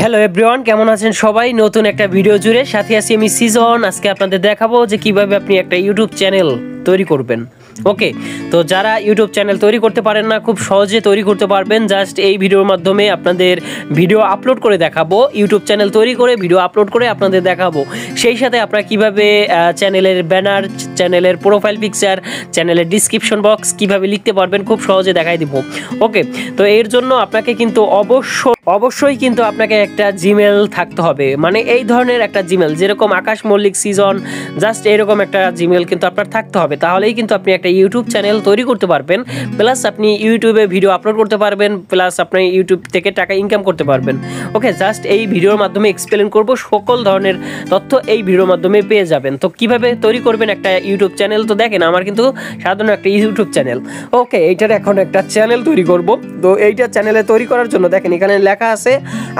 Hello everyone, কেমন আছেন সবাই? নতুন একটা ভিডিও জুড়ে সাথে আছি আমি সিজন। আজকে আপনাদের দেখাবো যে কিভাবে আপনি একটা ইউটিউব চ্যানেল তৈরি করবেন। ওকে, তো যারা ইউটিউব চ্যানেল তৈরি করতে পারেন না, খুব সহজে তৈরি করতে পারবেন। জাস্ট এই ভিডিওর মাধ্যমে আপনাদের ভিডিও আপলোড করে দেখাবো, ইউটিউব চ্যানেল তৈরি করে ভিডিও আপলোড করে আপনাদের দেখাবো। সেই সাথে আপনারা কিভাবে চ্যানেলের ব্যানার, চ্যানেলের প্রোফাইল পিকচার, চ্যানেলের ডিসক্রিপশন বক্স কিভাবে লিখতে পারবেন খুব সহজে দেখাই দিব। ওকে, তো এর জন্য আপনাকে কিন্তু অবশ্যই কিন্তু আপনাকে একটা জিমেল থাকতে হবে, মানে এই ধরনের একটা জিমেল, যেরকম আকাশ মল্লিক সিজন, জাস্ট এরকম একটা জিমেল কিন্তু আপনার থাকতে হবে। তাহলেই কিন্তু আপনি একটা ইউটিউব চ্যানেল তৈরি করতে পারবেন, প্লাস আপনি ইউটিউবে ভিডিও আপলোড করতে পারবেন, প্লাস আপনি ইউটিউব থেকে টাকা ইনকাম করতে পারবেন। ওকে, জাস্ট এই ভিডিওর মাধ্যমে এক্সপ্লেন করব, সকল ধরনের তথ্য এই ভিডিওর মাধ্যমে পেয়ে যাবেন। তো কিভাবে তৈরি করবেন একটা ইউটিউব চ্যানেল, তো দেখেন আমার কিন্তু সাধারণ একটা ইউটিউব চ্যানেল। ওকে, এইটার এখন একটা চ্যানেল তৈরি করব। তো এইটা চ্যানেলে তৈরি করার জন্য দেখেন এখানে লেখা আছে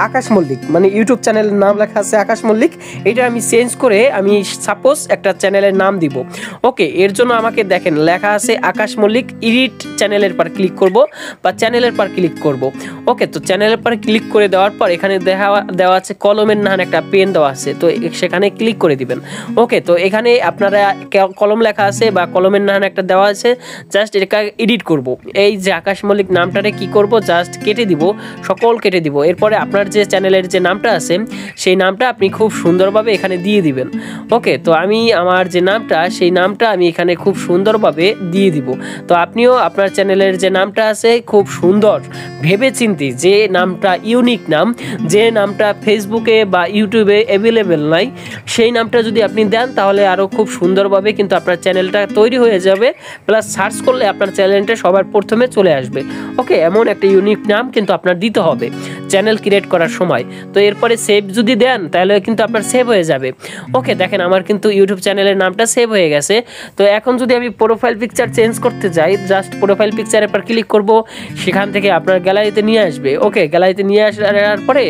আকাশ মল্লিক, মানে ইউটিউব চ্যানেলের নাম লেখা আছে আকাশ মল্লিক। এটা আমি চেঞ্জ করে আমি সাপোজ একটা চ্যানেলের নাম দিব। ওকে, এর জন্য আমাকে দেখেন লেখা আছে আকাশ মল্লিক, এডিট চ্যানেলের পর ক্লিক করব বা চ্যানেলের পর ক্লিক করব। ওকে, তো চ্যানেলের পর ক্লিক করে দেওয়ার পর এখানে দেওয়া আছে কলমের নাম, একটা পেন দেওয়া আছে, তো সেখানে ক্লিক করে দিবেন। ওকে, তো এখানে আপনারা কলম লেখা আছে বা কলমের নাম একটা দেওয়া আছে, জাস্ট এটা এডিট করব। এই যে আকাশ মল্লিক নামটারে কি করব, জাস্ট কেটে দিব, সকল কেটে দিব। এরপরে আপনার যে চ্যানেলের যে নামটা আছে সেই নামটা আপনি খুব সুন্দরভাবে এখানে দিয়ে দিবেন। ওকে, তো আমি আমার যে নামটা, সেই নামটা আমি এখানে খুব সুন্দরভাবে দিয়ে দিব। তো আপনিও আপনার চ্যানেলের যে নামটা আছে খুব সুন্দর ভেবে চিন্তি, যে নামটা ইউনিক নাম, যে নামটা ফেসবুকে বা ইউটিউবে অ্যাভেলেবেল নাই, সেই নামটা যদি আপনি দেন তাহলে আরও খুব সুন্দরভাবে কিন্তু আপনার চ্যানেলটা তৈরি হয়ে যাবে, প্লাস সার্চ করলে আপনার চ্যানেলটা সবার প্রথমে চলে আসবে। ওকে, এমন একটা ইউনিক নাম কিন্তু আপনার দিতে হবে চ্যানেল ক্রিয়েট করার সময়। তো এরপরে সেভ যদি দেন তাহলে কিন্তু আপনার সেভ হয়ে যাবে। ওকে, দেখেন আমার কিন্তু ইউটিউব চ্যানেলের নামটা সেভ হয়ে গেছে। তো এখন যদি আমি প্রোফাইল পিকচার চেঞ্জ করতে যাই, জাস্ট প্রোফাইল পিকচারের পর ক্লিক করব, সেখান থেকে আপনার গ্যালারিতে নিয়ে আসবে। ওকে, গ্যালারিতে নিয়ে আসার পরে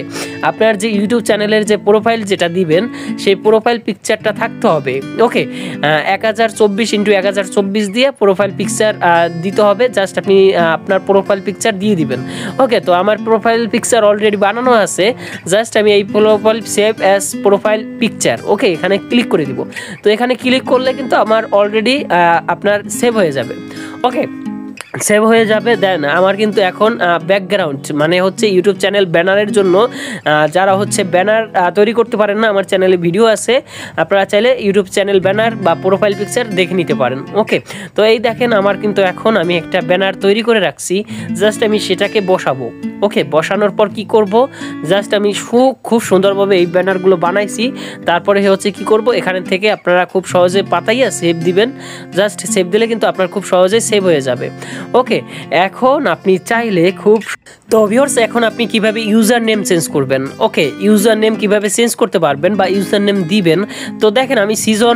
আপনার যে ইউটিউব চ্যানেলের যে প্রোফাইল যেটা দিবেন, সেই প্রোফাইল পিকচারটা থাকতে হবে। ওকে, 1024x1024 দিয়ে প্রোফাইল পিকচার দিতে হবে। জাস্ট আপনি আপনার প্রোফাইল পিকচার দিয়ে দিবেন। ওকে, তো আমার প্রোফাইল পিকচার অলরেডি বানানো আছে, জাস্ট আমি এই profile save as profile picture, okay, এখানে ক্লিক করে দিব। তো এখানে ক্লিক করলে কিন্তু আমার অলরেডি আপনার সেভ হয়ে যাবে। ওকে, সেভ হয়ে যাবে। দেন আমার কিন্তু এখন ব্যাকগ্রাউন্ড, মানে হচ্ছে ইউটিউব চ্যানেল ব্যানারের জন্য যারা হচ্ছে ব্যানার তৈরি করতে পারেন না, আমার চ্যানেলে ভিডিও আছে, আপনারা চাইলে ইউটিউব চ্যানেল ব্যানার বা প্রোফাইল পিকচার দেখে নিতে পারেন। ওকে, তো এই দেখেন আমার কিন্তু এখন আমি একটা ব্যানার তৈরি করে রাখছি, জাস্ট আমি সেটাকে বসাবো। ওকে, বসানোর পর কি করব, জাস্ট আমি খুব সুন্দরভাবে এই ব্যানারগুলো বানাইছি। তারপরে হচ্ছে কি করব, এখান থেকে আপনারা খুব সহজে পাতাইয়া সেভ দিবেন। জাস্ট সেভ দিলে কিন্তু আপনার খুব সহজে সেভ হয়ে যাবে। ওকে, এখন আপনি চাইলে তো ভিউয়ার্স, এখন আপনি কিভাবে ইউজার নেম চেঞ্জ করবেন। ওকে, ইউজার নেম কিভাবে চেঞ্জ করতে পারবেন বা ইউজার নেম দিবেন, তো দেখেন আমি সিজন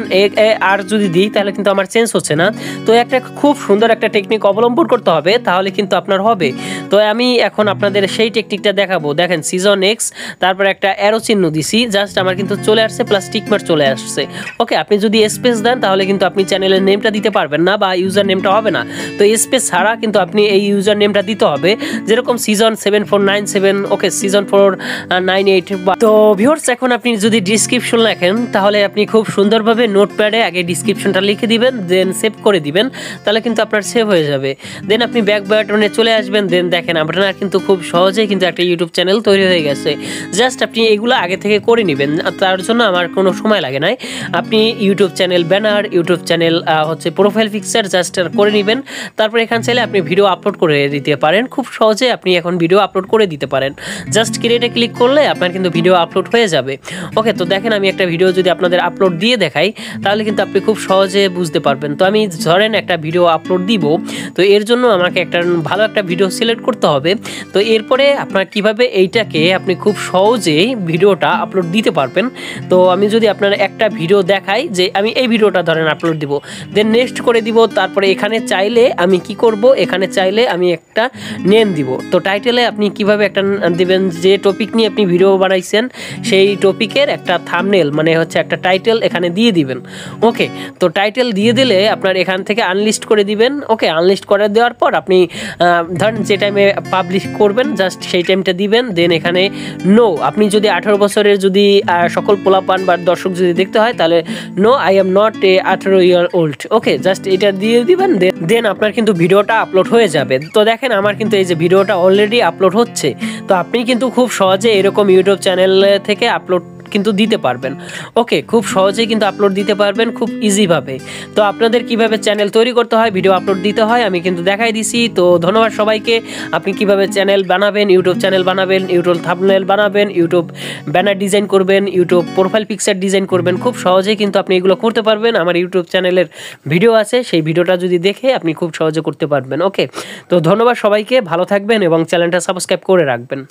আর যদি দিই তাহলে কিন্তু আমার চেঞ্জ হচ্ছে না। তো একটা খুব সুন্দর একটা টেকনিক অবলম্বন করতে হবে, তাহলে কিন্তু আপনার হবে। তো আমি এখন আপনাদের সেই টেকনিকটা দেখাবো। দেখেন সিজন এক্স, তারপর একটা অ্যারো চিহ্ন দিছি, জাস্ট আমার কিন্তু চলে আসছে, প্লাস টিকমার্ক চলে আসছে। ওকে, আপনি যদি স্পেস দেন তাহলে কিন্তু আপনি চ্যানেলের নেমটা দিতে পারবেন না বা ইউজার নেমটা হবে না। তো স্পেস ছাড়া কিন্তু আপনি এই ইউজার নেমটা দিতে হবে, যেরকম সিজন 7497, ওকে, সিজন 498। তো ভিউয়ার্স, এখন আপনি যদি ডিসক্রিপশন লেখেন তাহলে আপনি খুব সুন্দরভাবে নোটপ্যাডে আগে ডিসক্রিপশনটা লিখে দিবেন, দেন সেভ করে দিবেন, তাহলে কিন্তু আপনার সেভ হয়ে যাবে। দেন আপনি ব্যাক বাটনে চলে আসবেন। দেন দেখেন আপনার কিন্তু খুব সহজেই কিন্তু একটা ইউটিউব চ্যানেল তৈরি হয়ে গেছে। জাস্ট আপনি এগুলো আগে থেকে করে নেবেন, তার জন্য আমার কোনো সময় লাগে নাই। আপনি YouTube channel banner, YouTube channel হচ্ছে প্রোফাইল পিকচার জাস্ট করে নেবেন। তারপর এখানে চাইলে আপনি ভিডিও আপলোড করে দিতে পারেন, খুব সহজে আপনি এখন ভিডিও আপলোড করে দিতে পারেন। জাস্ট ক্রিয়েটে ক্লিক করলে আপনার কিন্তু ভিডিও আপলোড হয়ে যাবে। ওকে, তো দেখেন আমি একটা ভিডিও যদি আপনাদের আপলোড দিয়ে দেখাই তাহলে কিন্তু আপনি খুব সহজে বুঝতে পারবেন। তো আমি ধরেন একটা ভিডিও আপলোড দিব, তো এর জন্য আমাকে একটা ভালো একটা ভিডিও সিলেক্ট করতে হবে। তো এরপরে আপনার কিভাবে এইটাকে আপনি খুব সহজেই ভিডিওটা আপলোড দিতে পারবেন। তো আমি যদি আপনার একটা ভিডিও দেখাই, যে আমি এই ভিডিওটা ধরেন আপলোড দিব, দেন নেক্সট করে দিব। তারপরে এখানে চাইলে আমি কি করব, এখানে চাইলে আমি একটা নেম দিব। তো টাইটেল টাইটেলে আপনি কিভাবে একটা দিবেন, যে টপিক নিয়ে আপনি ভিডিও বানাইছেন সেই টপিকের একটা থাম্বনেল মানে হচ্ছে একটা টাইটেল এখানে দিয়ে দিবেন। ওকে, তো টাইটেল দিয়ে দিলে আপনার এখান থেকে আনলিস্ট করে দিবেন। ওকে, আনলিস্ট করে দেওয়ার পর আপনি ধরেন যে টাইমে পাবলিশ করবেন জাস্ট সেই টাইমটা দিবেন। দেন এখানে নো, আপনি যদি 18 বছরের যদি সকল পোলাপান বা দর্শক যদি দেখতে হয় তাহলে no I am not a 18 year old. Okay, just এটা দিয়ে দিবেন। দেন আপনার কিন্তু ভিডিওটা আপলোড হয়ে যাবে। তো দেখেন আমার কিন্তু এই যে ভিডিওটা অলরেডি আপলোড হচ্ছে। তো আপনি কিন্তু খুব সহজে এরকম ইউটিউব চ্যানেল থেকে আপলোড কিন্তু দিতে পারবেন। ওকে, খুব সহজেই কিন্তু আপলোড দিতে পারবেন খুব ইজিভাবে। তো আপনাদের কিভাবে চ্যানেল তৈরি করতে হয়, ভিডিও আপলোড দিতে হয় আমি কিন্তু দেখাই দিছি। তো ধন্যবাদ সবাইকে। আপনি কিভাবে চ্যানেল বানাবেন, ইউটিউব চ্যানেল বানাবেন, ইউটিউব থাম্বনেল বানাবেন, ইউটিউব ব্যানার ডিজাইন করবেন, ইউটিউব প্রোফাইল পিকচার ডিজাইন করবেন, খুব সহজেই কিন্তু আপনি এগুলো করতে পারবেন। আমার ইউটিউব চ্যানেলের ভিডিও আছে, সেই ভিডিওটা যদি দেখে আপনি খুব সহজে করতে পারবেন। ওকে, তো ধন্যবাদ সবাইকে, ভালো থাকবেন এবং চ্যানেলটা সাবস্ক্রাইব করে রাখবেন।